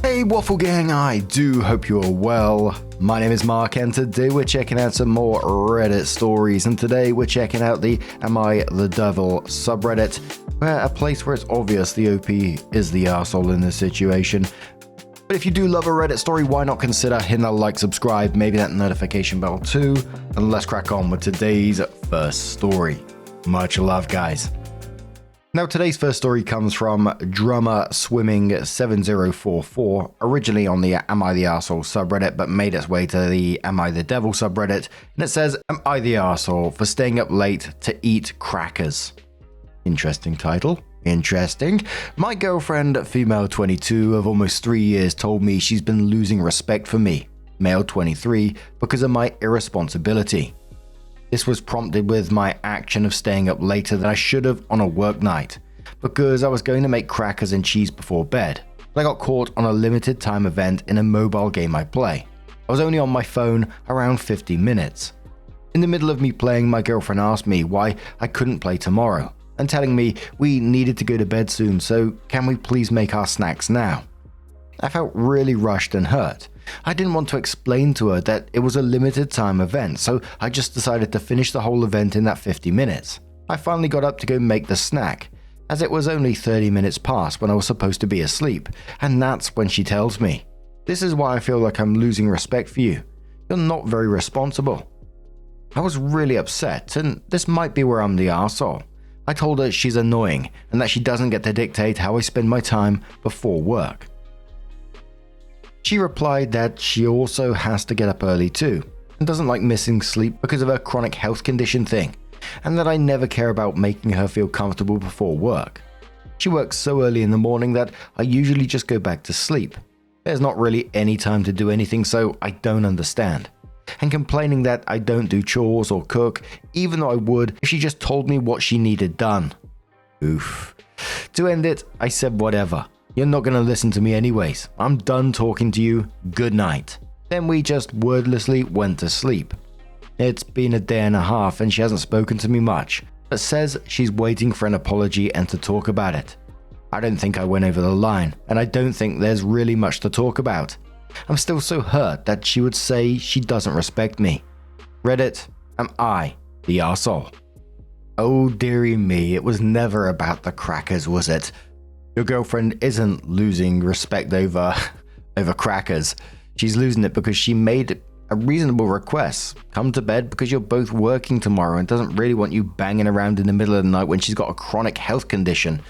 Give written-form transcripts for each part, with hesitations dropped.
Hey Waffle Gang, I do hope you're well. My name is Mark and today we're checking out some more Reddit stories, and today we're checking out the AmITheDevil subreddit, where a place where it's obvious the OP is the arsehole in this situation. But if you do love a Reddit story, why not consider hitting that like, subscribe, maybe that notification bell too, and let's crack on with today's first story. Much love, guys. Now, today's first story comes from Drummer Swimming 7044, originally on the Am I the Arsehole subreddit, but made its way to the Am I the Devil subreddit, and it says, "Am I the arsehole for staying up late to eat crackers?" Interesting title. Interesting. My girlfriend, female 22 of almost 3 years, told me she's been losing respect for me, male 23, because of my irresponsibility. This was prompted with my action of staying up later than I should have on a work night, because I was going to make crackers and cheese before bed. But I got caught on a limited time event in a mobile game I play. I was only on my phone around 50 minutes. In the middle of me playing, my girlfriend asked me why I couldn't play tomorrow, and telling me we needed to go to bed soon, so can we please make our snacks now? I felt really rushed and hurt. I didn't want to explain to her that it was a limited time event, so I just decided to finish the whole event in that 50 minutes. I finally got up to go make the snack, as it was only 30 minutes past when I was supposed to be asleep, and that's when she tells me, "This is why I feel like I'm losing respect for you. You're not very responsible." I was really upset, and this might be where I'm the arsehole. I told her she's annoying and that she doesn't get to dictate how I spend my time before work. She replied that she also has to get up early too, and doesn't like missing sleep because of her chronic health condition thing, and that I never care about making her feel comfortable before work. She works so early in the morning that I usually just go back to sleep. There's not really any time to do anything, so I don't understand. And complaining that I don't do chores or cook, even though I would if she just told me what she needed done. Oof. To end it, I said whatever. You're not going to listen to me anyways. I'm done talking to you. Good night. Then we just wordlessly went to sleep. It's been a day and a half and she hasn't spoken to me much, but says she's waiting for an apology and to talk about it. I don't think I went over the line, and I don't think there's really much to talk about. I'm still so hurt that she would say she doesn't respect me. Reddit, am I the arsehole? Oh dearie me, it was never about the crackers, was it? Your girlfriend isn't losing respect over crackers. She's losing it because she made a reasonable request. Come to bed because you're both working tomorrow and doesn't really want you banging around in the middle of the night when she's got a chronic health condition.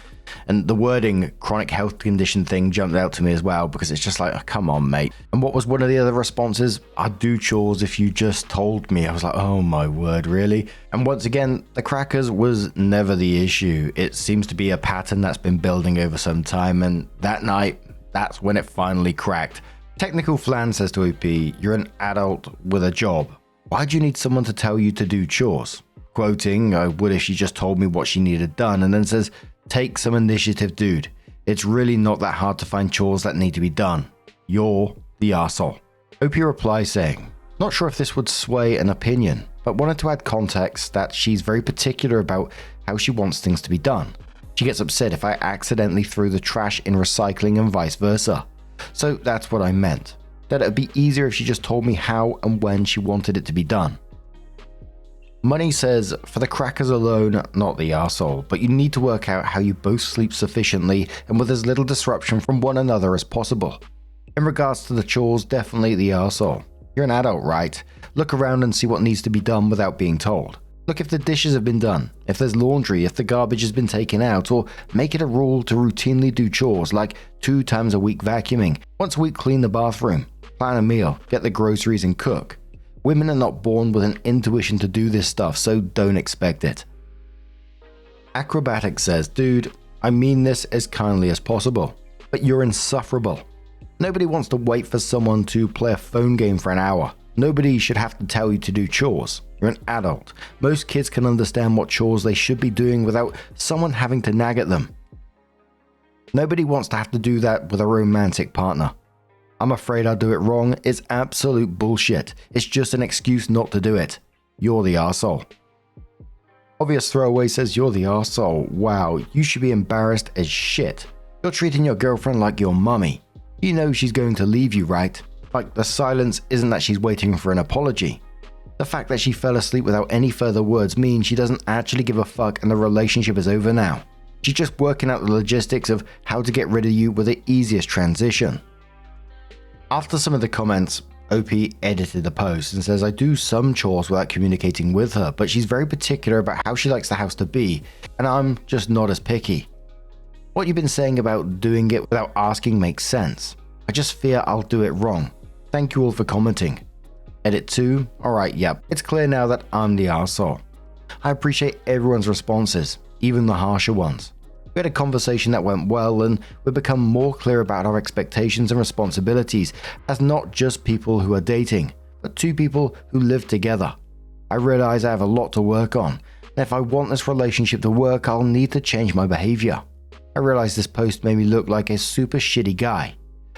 And the wording chronic health condition thing jumped out to me as well, because it's just like, oh, come on, mate. And what was one of the other responses? I'd do chores if you just told me. I was like, oh my word, really? And once again, the crackers was never the issue. It seems to be a pattern that's been building over some time, and that night, that's when it finally cracked. Technical Flan says to OP, "You're an adult with a job. Why do you need someone to tell you to do chores?" Quoting, "I would if she just told me what she needed done," and then says, "Take some initiative, dude. It's really not that hard to find chores that need to be done. You're the arsehole." OP replies saying, "Not sure if this would sway an opinion, but wanted to add context that she's very particular about how she wants things to be done. She gets upset if I accidentally throw the trash in recycling and vice versa. So that's what I meant. That it would be easier if she just told me how and when she wanted it to be done." Money says, "For the crackers alone, not the arsehole, but you need to work out how you both sleep sufficiently and with as little disruption from one another as possible. In regards to the chores, definitely the arsehole. You're an adult, right? Look around and see what needs to be done without being told. Look if the dishes have been done, if there's laundry, if the garbage has been taken out, or make it a rule to routinely do chores like 2 times a week vacuuming, once a week clean the bathroom, plan a meal, get the groceries and cook. Women are not born with an intuition to do this stuff, so don't expect it." Acrobatic says, "Dude, I mean this as kindly as possible, but you're insufferable. Nobody wants to wait for someone to play a phone game for an hour. Nobody should have to tell you to do chores. You're an adult. Most kids can understand what chores they should be doing without someone having to nag at them. Nobody wants to have to do that with a romantic partner. I'm afraid I'll do it wrong. It's absolute bullshit. It's just an excuse not to do it. You're the arsehole." Obvious Throwaway says, "You're the arsehole. Wow, you should be embarrassed as shit. You're treating your girlfriend like your mummy. You know she's going to leave you, right? Like, the silence isn't that she's waiting for an apology. The fact that she fell asleep without any further words means she doesn't actually give a fuck and the relationship is over now. She's just working out the logistics of how to get rid of you with the easiest transition. After some of the comments, OP edited the post and says, I do some chores without communicating with her, but she's very particular about how she likes the house to be, and I'm just not as picky. What you've been saying about doing it without asking makes sense. I just fear I'll do it wrong. Thank you all for commenting. Edit 2, alright, yep, it's clear now that I'm the arsehole. I appreciate everyone's responses, even the harsher ones. We had a conversation that went well and we've become more clear about our expectations and responsibilities as not just people who are dating, but two people who live together. I realize I have a lot to work on, and if I want this relationship to work, I'll need to change my behavior. I realize this post made me look like a super shitty guy.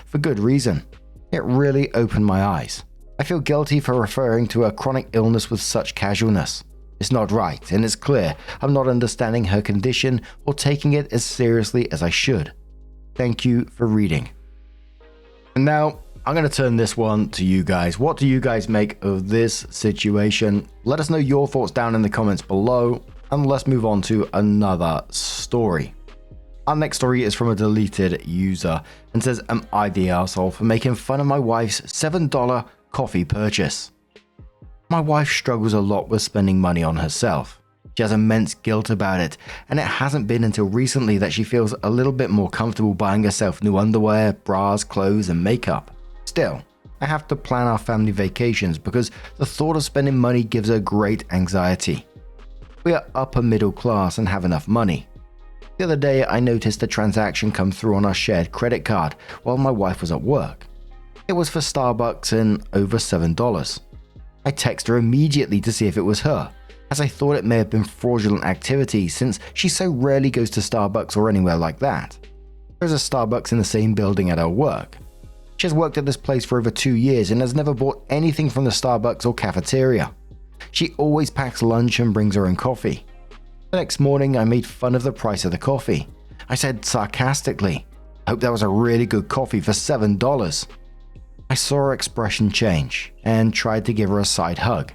For good reason. It really opened my eyes. I feel guilty for referring to a chronic illness with such casualness. It's not right, and it's clear I'm not understanding her condition or taking it as seriously as I should. Thank you for reading. And now, I'm going to turn this one to you guys. What do you guys make of this situation? Let us know your thoughts down in the comments below, and let's move on to another story. Our next story is from a deleted user and says, am I the arsehole for making fun of my wife's $7 coffee purchase? My wife struggles a lot with spending money on herself. She has immense guilt about it, and it hasn't been until recently that she feels a little bit more comfortable buying herself new underwear, bras, clothes, and makeup. Still, I have to plan our family vacations because the thought of spending money gives her great anxiety. We are upper middle class and have enough money. The other day, I noticed a transaction come through on our shared credit card while my wife was at work. It was for Starbucks and over $7. I texted her immediately to see if it was her, as I thought it may have been fraudulent activity since she so rarely goes to Starbucks or anywhere like that. There's a Starbucks in the same building at her work. She has worked at this place for over 2 years and has never bought anything from the Starbucks or cafeteria. She always packs lunch and brings her own coffee. The next morning, I made fun of the price of the coffee. I said sarcastically, I hope that was a really good coffee for $7. I saw her expression change and tried to give her a side hug.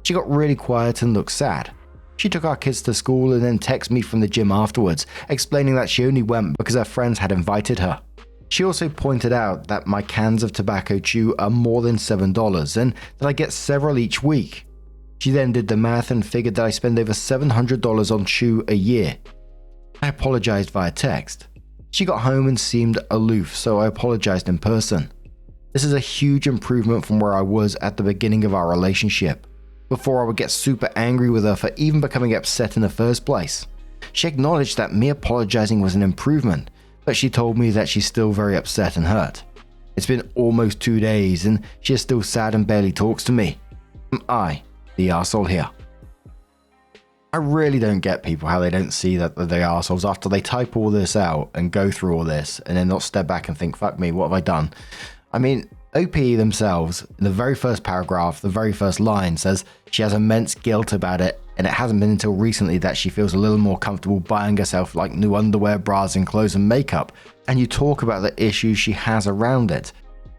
She got really quiet and looked sad. She took our kids to school and then texted me from the gym afterwards, explaining that she only went because her friends had invited her. She also pointed out that my cans of tobacco chew are more than $7 and that I get several each week. She then did the math and figured that I spend over $700 on chew a year. I apologized via text. She got home and seemed aloof, so I apologized in person. This is a huge improvement from where I was at the beginning of our relationship, before I would get super angry with her for even becoming upset in the first place. She acknowledged that me apologizing was an improvement, but she told me that she's still very upset and hurt. It's been almost 2 days and she is still sad and barely talks to me. Am I the arsehole here? I really don't get people how they don't see that they're the arseholes after they type all this out and go through all this and then not step back and think, fuck me, what have I done? I mean, OP themselves, in the very first paragraph, the very first line says she has immense guilt about it, and it hasn't been until recently that she feels a little more comfortable buying herself like new underwear, bras and clothes and makeup, and you talk about the issues she has around it.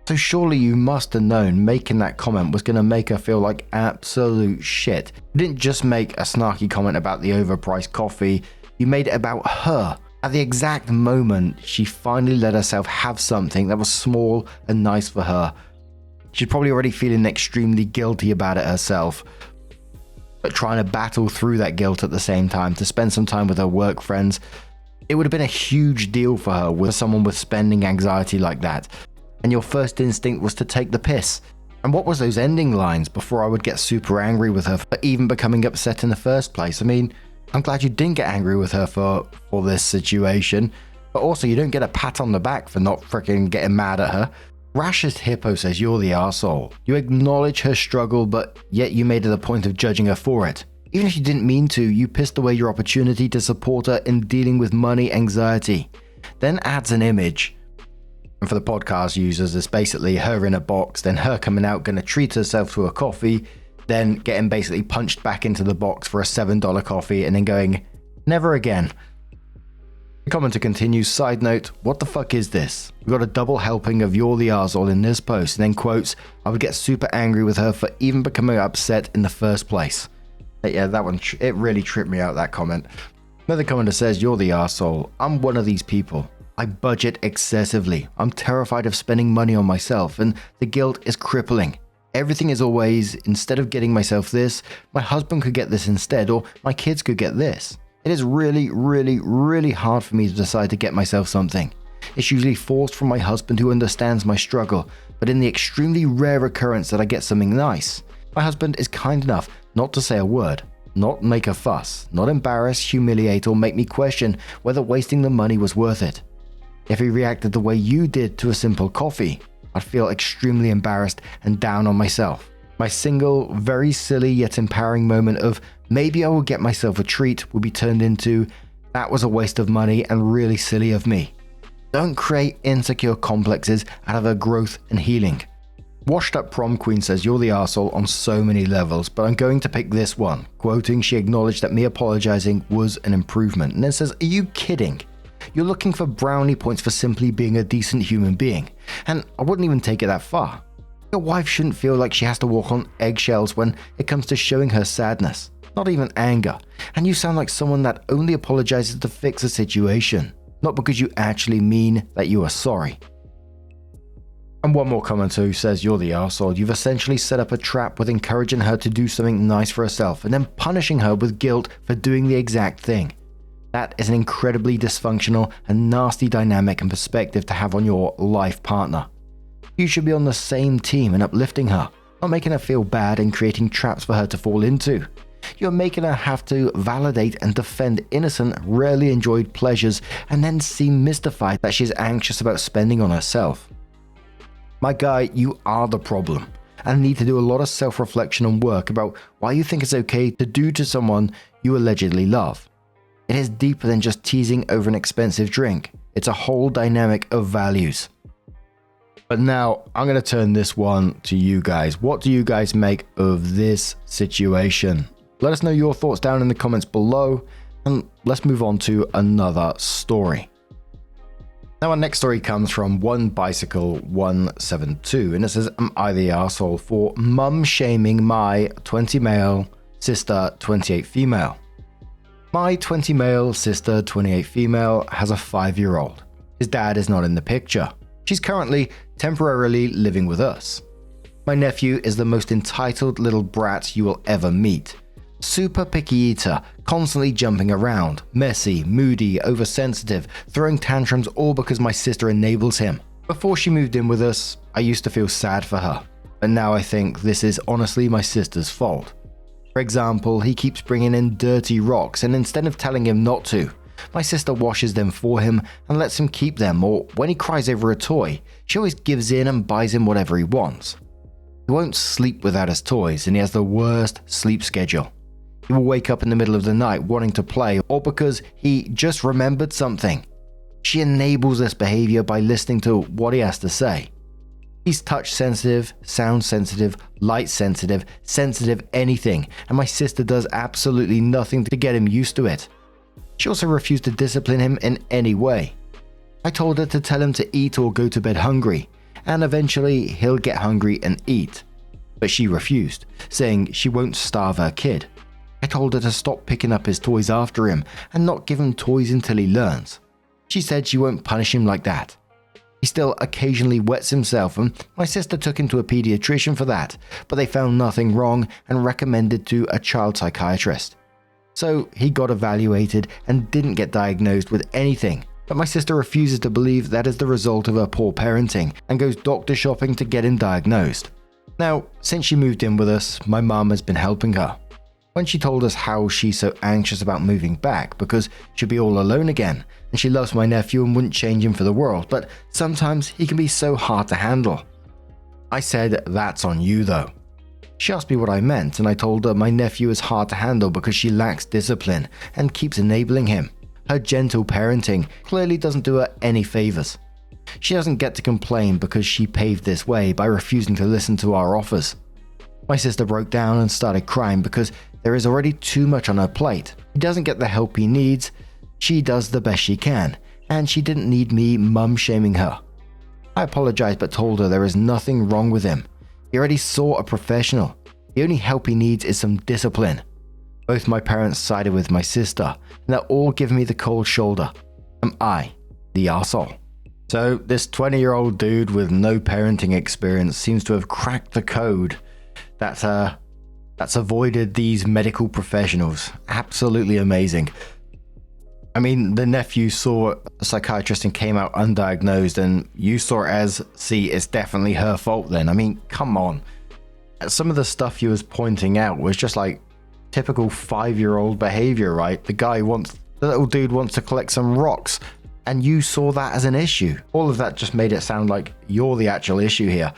So surely you must have known making that comment was going to make her feel like absolute shit. You didn't just make a snarky comment about the overpriced coffee, you made it about her. At the exact moment she finally let herself have something that was small and nice for her. She's probably already feeling extremely guilty about it herself, but trying to battle through that guilt at the same time to spend some time with her work friends. It would have been a huge deal for her with someone with spending anxiety like that. And your first instinct was to take the piss. And what was those ending lines before I would get super angry with her for even becoming upset in the first place? I mean, I'm glad you didn't get angry with her for this situation, but also you don't get a pat on the back for not freaking getting mad at her. Rashest Hippo says you're the arsehole. You acknowledge her struggle, but yet you made it a point of judging her for it. Even if you didn't mean to, you pissed away your opportunity to support her in dealing with money anxiety. Then adds an image. And for the podcast users, it's basically her in a box, then her coming out, going to treat herself to a coffee, then getting basically punched back into the box for a $7 coffee and then going, never again. The commenter continues, side note, what the fuck is this? We got a double helping of you're the arsehole in this post, and then quotes, I would get super angry with her for even becoming upset in the first place. Yeah, that one, it really tripped me out, that comment. Another commenter says, you're the arsehole. I'm one of these people. I budget excessively. I'm terrified of spending money on myself, and the guilt is crippling. Everything is always, instead of getting myself this, my husband could get this instead, or my kids could get this. It is really, really, really hard for me to decide to get myself something. It's usually forced from my husband who understands my struggle, but in the extremely rare occurrence that I get something nice, my husband is kind enough not to say a word, not make a fuss, not embarrass, humiliate, or make me question whether wasting the money was worth it. If he reacted the way you did to a simple coffee, I'd feel extremely embarrassed and down on myself. My single, very silly yet empowering moment of maybe I will get myself a treat will be turned into that was a waste of money and really silly of me. Don't create insecure complexes out of her growth and healing. Washed Up Prom Queen says you're the arsehole on so many levels, but I'm going to pick this one. Quoting, she acknowledged that me apologizing was an improvement, and then says, are you kidding? You're looking for brownie points for simply being a decent human being, and I wouldn't even take it that far. Your wife shouldn't feel like she has to walk on eggshells when it comes to showing her sadness, not even anger, and you sound like someone that only apologizes to fix a situation, not because you actually mean that you are sorry. And one more commenter who says you're the arsehole. You've essentially set up a trap with encouraging her to do something nice for herself and then punishing her with guilt for doing the exact thing. That is an incredibly dysfunctional and nasty dynamic and perspective to have on your life partner. You should be on the same team and uplifting her, not making her feel bad and creating traps for her to fall into. You're making her have to validate and defend innocent, rarely enjoyed pleasures and then seem mystified that she's anxious about spending on herself. My guy, you are the problem and need to do a lot of self-reflection and work about why you think it's okay to do to someone you allegedly love. It is deeper than just teasing over an expensive drink. It's a whole dynamic of values. But now I'm going to turn this one to you guys. What do you guys make of this situation? Let us know your thoughts down in the comments below, and let's move on to another story. Now our next story comes from 1bicycle172, and it says, am I the arsehole for mum shaming my 20 male, sister 28 female? My 20 male, sister 28 female has a 5-year-old. His dad is not in the picture. She's currently temporarily living with us. My nephew is the most entitled little brat you will ever meet. Super picky eater, constantly jumping around, messy, moody, oversensitive, throwing tantrums all because my sister enables him. Before she moved in with us, I used to feel sad for her, but now I think this is honestly my sister's fault. For example, he keeps bringing in dirty rocks, and instead of telling him not to, my sister washes them for him and lets him keep them, or when he cries over a toy, she always gives in and buys him whatever he wants. He won't sleep without his toys, and he has the worst sleep schedule. He will wake up in the middle of the night wanting to play, or because he just remembered something. She enables this behavior by listening to what he has to say. He's touch sensitive, sound sensitive, light sensitive, sensitive anything, and my sister does absolutely nothing to get him used to it. She also refused to discipline him in any way. I told her to tell him to eat or go to bed hungry, and eventually he'll get hungry and eat. But she refused, saying she won't starve her kid. I told her to stop picking up his toys after him and not give him toys until he learns. She said she won't punish him like that. He still occasionally wets himself, and my sister took him to a pediatrician for that, but they found nothing wrong and recommended to a child psychiatrist. So he got evaluated and didn't get diagnosed with anything, but my sister refuses to believe that is the result of her poor parenting and goes doctor shopping to get him diagnosed. Now, since she moved in with us, my mum has been helping her. When she told us how she's so anxious about moving back because she'll be all alone again, and she loves my nephew and wouldn't change him for the world, but sometimes he can be so hard to handle. I said, that's on you though. She asked me what I meant, and I told her my nephew is hard to handle because she lacks discipline and keeps enabling him. Her gentle parenting clearly doesn't do her any favors. She doesn't get to complain because she paved this way by refusing to listen to our offers. My sister broke down and started crying because there is already too much on her plate. He doesn't get the help he needs. She does the best she can, and she didn't need me mum-shaming her. I apologized but told her there is nothing wrong with him. He already saw a professional. The only help he needs is some discipline. Both my parents sided with my sister, and they're all giving me the cold shoulder. Am I the arsehole? So this 20-year-old dude with no parenting experience seems to have cracked the code that's avoided these medical professionals. Absolutely amazing. I mean, the nephew saw a psychiatrist and came out undiagnosed, and you saw it as, see, it's definitely her fault then. I mean, come on. Some of the stuff he was pointing out was just like typical 5-year-old behavior, right? The little dude wants to collect some rocks, and you saw that as an issue. All of that just made it sound like you're the actual issue here.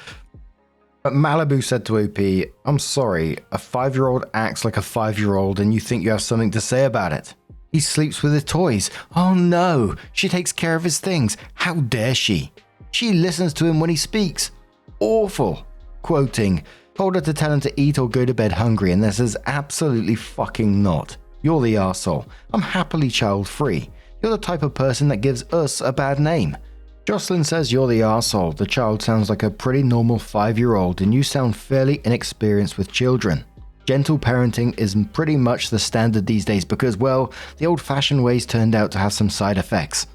But Malibu said to OP, I'm sorry, a 5-year-old acts like a 5-year-old and you think you have something to say about it. He sleeps with his toys. Oh no, she takes care of his things. How dare she? She listens to him when he speaks. Awful. Quoting, told her to tell him to eat or go to bed hungry, and this is absolutely fucking not. You're the arsehole. I'm happily child-free. You're the type of person that gives us a bad name. Jocelyn says you're the arsehole. The child sounds like a pretty normal 5-year-old, and you sound fairly inexperienced with children. Gentle parenting is pretty much the standard these days because, well, the old-fashioned ways turned out to have some side effects.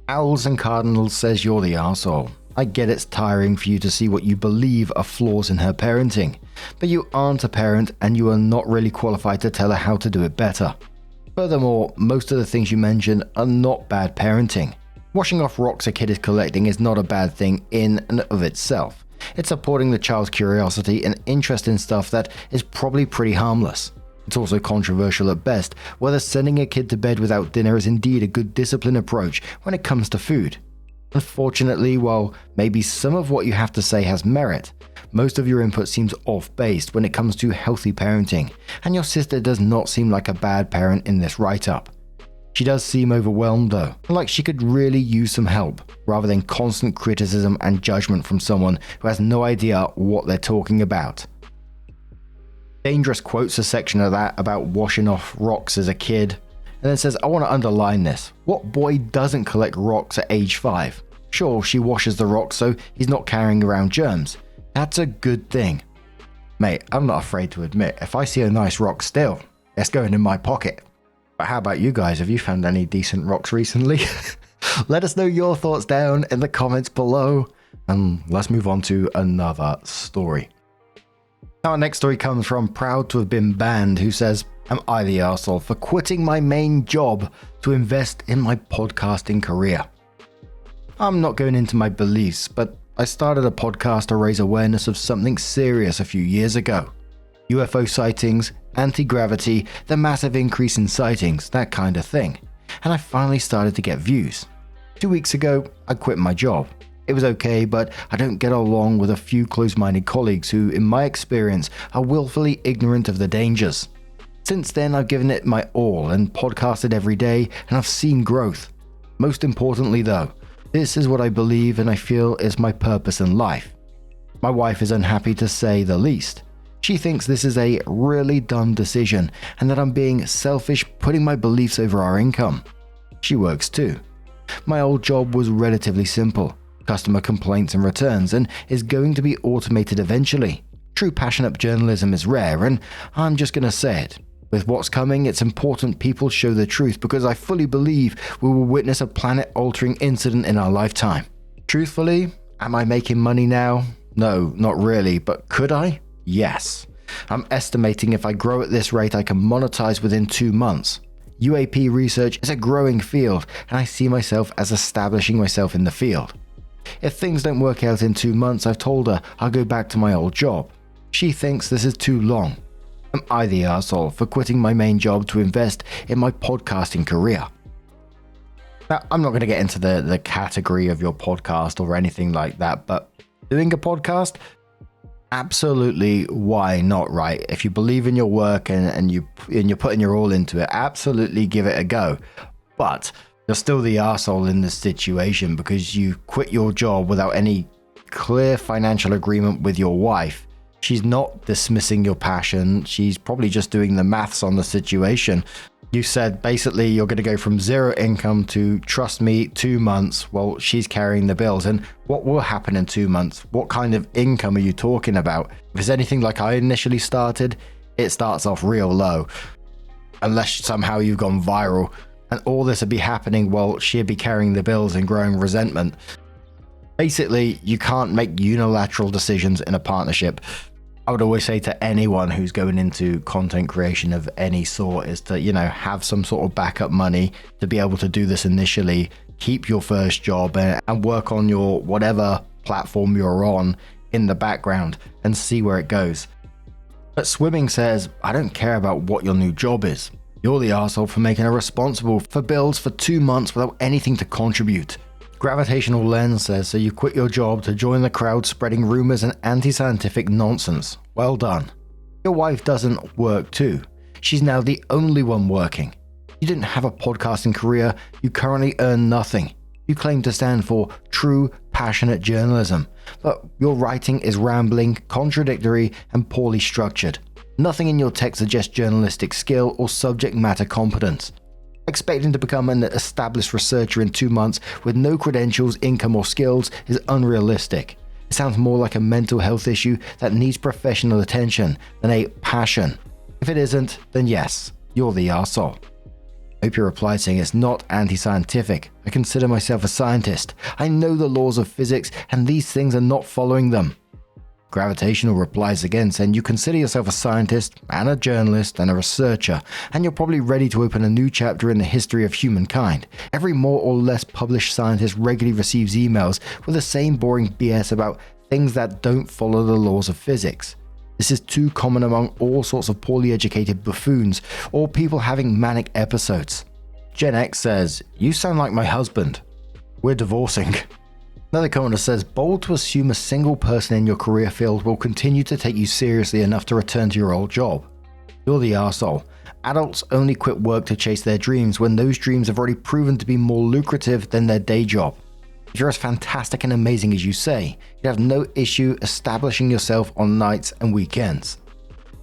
Owls and Cardinals says you're the arsehole. I get it's tiring for you to see what you believe are flaws in her parenting, but you aren't a parent and you are not really qualified to tell her how to do it better. Furthermore, most of the things you mention are not bad parenting. Washing off rocks a kid is collecting is not a bad thing in and of itself. It's supporting the child's curiosity and interest in stuff that is probably pretty harmless. It's also controversial at best whether sending a kid to bed without dinner is indeed a good discipline approach when it comes to food. Unfortunately, while maybe some of what you have to say has merit, most of your input seems off-based when it comes to healthy parenting, and your sister does not seem like a bad parent in this write-up. She does seem overwhelmed though, like she could really use some help, rather than constant criticism and judgment from someone who has no idea what they're talking about. Dangerous quotes a section of that about washing off rocks as a kid, and then says, I want to underline this. What boy doesn't collect rocks at age 5? Sure, she washes the rocks so he's not carrying around germs. That's a good thing. Mate, I'm not afraid to admit, if I see a nice rock still, it's going in my pocket. But how about you guys? Have you found any decent rocks recently? Let us know your thoughts down in the comments below. And let's move on to another story. Our next story comes from Proud to have been banned, who says, Am I the arsehole for quitting my main job to invest in my podcasting career? I'm not going into my beliefs, but I started a podcast to raise awareness of something serious a few years ago. UFO sightings, anti-gravity, the massive increase in sightings, that kind of thing. And I finally started to get views. 2 weeks ago, I quit my job. It was okay, but I don't get along with a few close-minded colleagues who, in my experience, are willfully ignorant of the dangers. Since then, I've given it my all and podcasted every day, and I've seen growth. Most importantly though, this is what I believe and I feel is my purpose in life. My wife is unhappy to say the least. She thinks this is a really dumb decision and that I'm being selfish putting my beliefs over our income. She works too. My old job was relatively simple, customer complaints and returns, and is going to be automated eventually. True passionate journalism is rare, and I'm just going to say it. With what's coming, it's important people show the truth because I fully believe we will witness a planet-altering incident in our lifetime. Truthfully, am I making money now? No, not really, but could I? Yes. I'm estimating if I grow at this rate I can monetize within 2 months. UAP research is a growing field, and I see myself as establishing myself in the field. If things don't work out in 2 months, I've told her I'll go back to my old job. She thinks this is too long. Am I the arsehole for quitting my main job to invest in my podcasting career? Now, I'm not going to get into the category of your podcast or anything like that, but doing a podcast? Absolutely, why not, right? If you believe in your work and you're putting your all into it, absolutely give it a go. But you're still the arsehole in this situation because you quit your job without any clear financial agreement with your wife. She's not dismissing your passion. She's probably just doing the maths on the situation. You said basically you're going to go from zero income to, trust me, 2 months while she's carrying the bills. And what will happen in 2 months? What kind of income are you talking about? If it's anything like I initially started, it starts off real low. Unless somehow you've gone viral. And all this would be happening while she'd be carrying the bills and growing resentment. Basically, you can't make unilateral decisions in a partnership. I would always say to anyone who's going into content creation of any sort is to, have some sort of backup money to be able to do this initially, keep your first job and work on your whatever platform you're on in the background and see where it goes. But Swimming says, I don't care about what your new job is. You're the arsehole for making her responsible for bills for 2 months without anything to contribute. Gravitational Lens says, so you quit your job to join the crowd spreading rumors and anti-scientific nonsense. Well done. Your wife doesn't work too. She's now the only one working. You didn't have a podcasting career. You currently earn nothing. You claim to stand for true, passionate journalism, but your writing is rambling, contradictory, and poorly structured. Nothing in your text suggests journalistic skill or subject matter competence. Expecting to become an established researcher in 2 months with no credentials, income, or skills is unrealistic. It sounds more like a mental health issue that needs professional attention than a passion. If it isn't, then yes, you're the arsehole. I hope you replied saying it's not anti-scientific. I consider myself a scientist. I know the laws of physics and these things are not following them. Gravitational replies again saying you consider yourself a scientist and a journalist and a researcher, and you're probably ready to open a new chapter in the history of humankind. Every more or less published scientist regularly receives emails with the same boring BS about things that don't follow the laws of physics. This is too common among all sorts of poorly educated buffoons or people having manic episodes. Gen X says, you sound like my husband. We're divorcing. Another commenter says, bold to assume a single person in your career field will continue to take you seriously enough to return to your old job. You're the arsehole. Adults only quit work to chase their dreams when those dreams have already proven to be more lucrative than their day job. If you're as fantastic and amazing as you say, you have no issue establishing yourself on nights and weekends.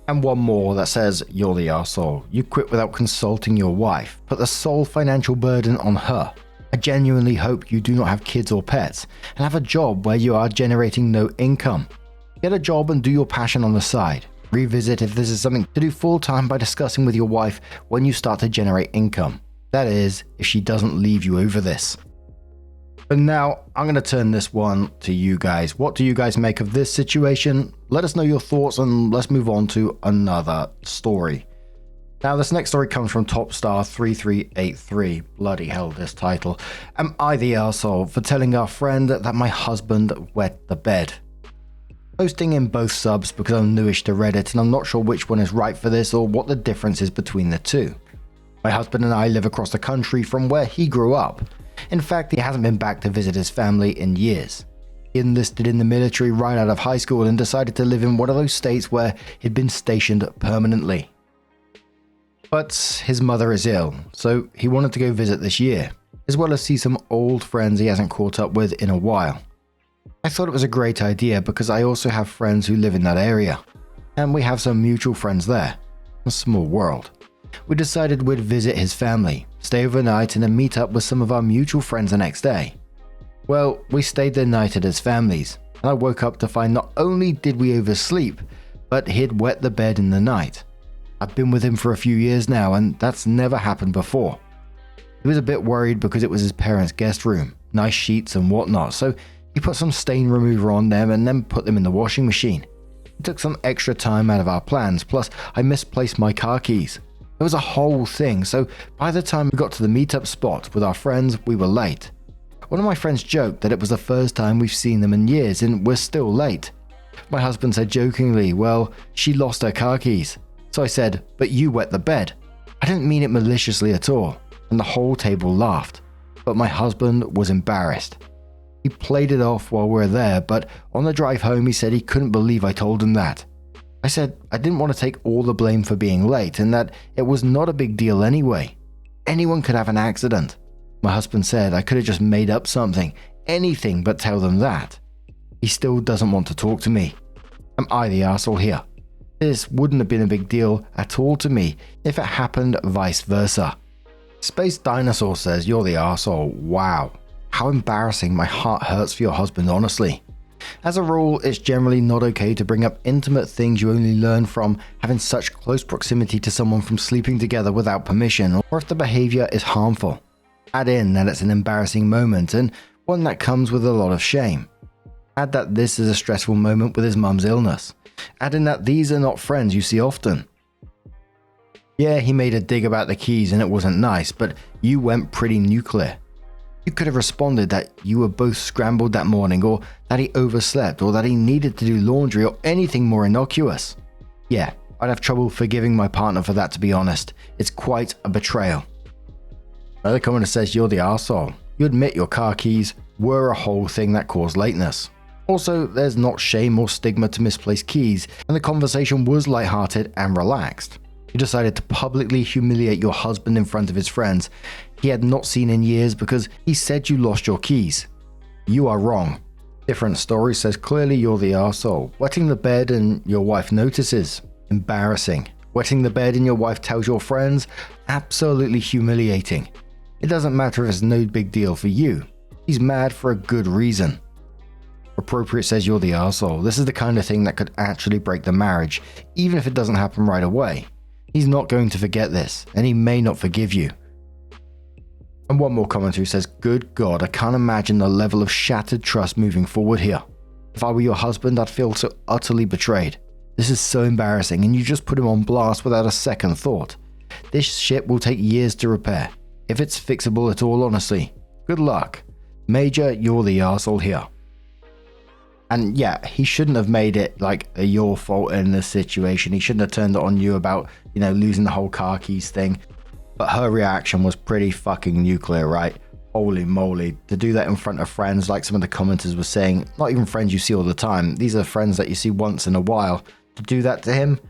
And one more that says, you're the arsehole. You quit without consulting your wife, put the sole financial burden on her. I genuinely hope you do not have kids or pets, and have a job where you are generating no income. Get a job and do your passion on the side. Revisit if this is something to do full-time by discussing with your wife when you start to generate income. That is, if she doesn't leave you over this. But now, I'm going to turn this one to you guys. What do you guys make of this situation? Let us know your thoughts and let's move on to another story. Now, this next story comes from Topstar3383. Bloody hell, this title. Am I the arsehole for telling our friend that my husband wet the bed? Posting in both subs because I'm newish to Reddit and I'm not sure which one is right for this or what the difference is between the two. My husband and I live across the country from where he grew up. In fact, he hasn't been back to visit his family in years. He enlisted in the military right out of high school and decided to live in one of those states where he'd been stationed permanently. But his mother is ill, so he wanted to go visit this year, as well as see some old friends he hasn't caught up with in a while. I thought it was a great idea because I also have friends who live in that area, and we have some mutual friends there. A small world. We decided we'd visit his family, stay overnight, and then meet up with some of our mutual friends the next day. Well, we stayed the night at his family's, and I woke up to find not only did we oversleep, but he'd wet the bed in the night. I've been with him for a few years now, and that's never happened before. He was a bit worried because it was his parents' guest room, nice sheets and whatnot, so he put some stain remover on them and then put them in the washing machine. It took some extra time out of our plans, plus I misplaced my car keys. It was a whole thing, so by the time we got to the meetup spot with our friends, we were late. One of my friends joked that it was the first time we've seen them in years and we're still late. My husband said jokingly, well, she lost her car keys. So I said, but you wet the bed. I didn't mean it maliciously at all, and the whole table laughed. But my husband was embarrassed. He played it off while we were there, but on the drive home he said he couldn't believe I told him that. I said I didn't want to take all the blame for being late and that it was not a big deal anyway. Anyone could have an accident. My husband said I could have just made up something, anything but tell them that. He still doesn't want to talk to me. Am I the arsehole here? This wouldn't have been a big deal at all to me if it happened vice versa. Space Dinosaur says, "You're the arsehole. Wow. How embarrassing. My heart hurts for your husband, honestly. As a rule, it's generally not okay to bring up intimate things you only learn from having such close proximity to someone from sleeping together without permission, or if the behavior is harmful. Add in that it's an embarrassing moment and one that comes with a lot of shame. Add that this is a stressful moment with his mum's illness. Add in that these are not friends you see often. Yeah, he made a dig about the keys and it wasn't nice, but you went pretty nuclear. You could have responded that you were both scrambled that morning, or that he overslept, or that he needed to do laundry, or anything more innocuous. Yeah, I'd have trouble forgiving my partner for that, to be honest. It's quite a betrayal." Another commenter says, "You're the arsehole. You admit your car keys were a whole thing that caused lateness. Also, there's not shame or stigma to misplaced keys, and the conversation was lighthearted and relaxed. You decided to publicly humiliate your husband in front of his friends he had not seen in years because he said you lost your keys. You are wrong." Different Story says, "Clearly you're the arsehole. Wetting the bed and your wife notices. Embarrassing. Wetting the bed and your wife tells your friends. Absolutely humiliating. It doesn't matter if it's no big deal for you. He's mad for a good reason." Appropriate says, "You're the arsehole. This is the kind of thing that could actually break the marriage, even if it doesn't happen right away. He's not going to forget this, and he may not forgive you." And one more commenter who says, "Good God, I can't imagine the level of shattered trust moving forward here. If I were your husband, I'd feel so utterly betrayed. This is so embarrassing, and you just put him on blast without a second thought. This ship will take years to repair, if it's fixable at all, honestly. Good luck. Major, you're the arsehole here." And yeah, he shouldn't have made it like a your fault in this situation. He shouldn't have turned it on you about, losing the whole car keys thing. But her reaction was pretty fucking nuclear, right? Holy moly. To do that in front of friends, like some of the commenters were saying, not even friends you see all the time. These are friends that you see once in a while. To do that to him,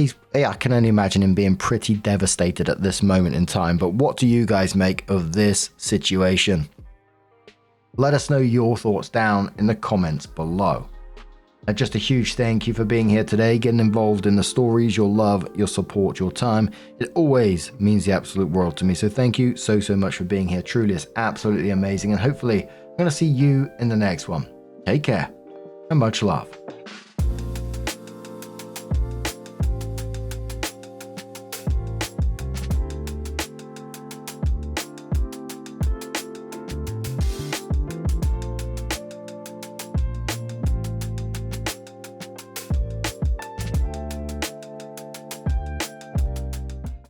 I can only imagine him being pretty devastated at this moment in time. But what do you guys make of this situation? Let us know your thoughts down in the comments below. And just a huge thank you for being here today, getting involved in the stories, your love, your support, your time. It always means the absolute world to me. So thank you so much for being here. Truly, it's absolutely amazing. And hopefully I'm going to see you in the next one. Take care and much love.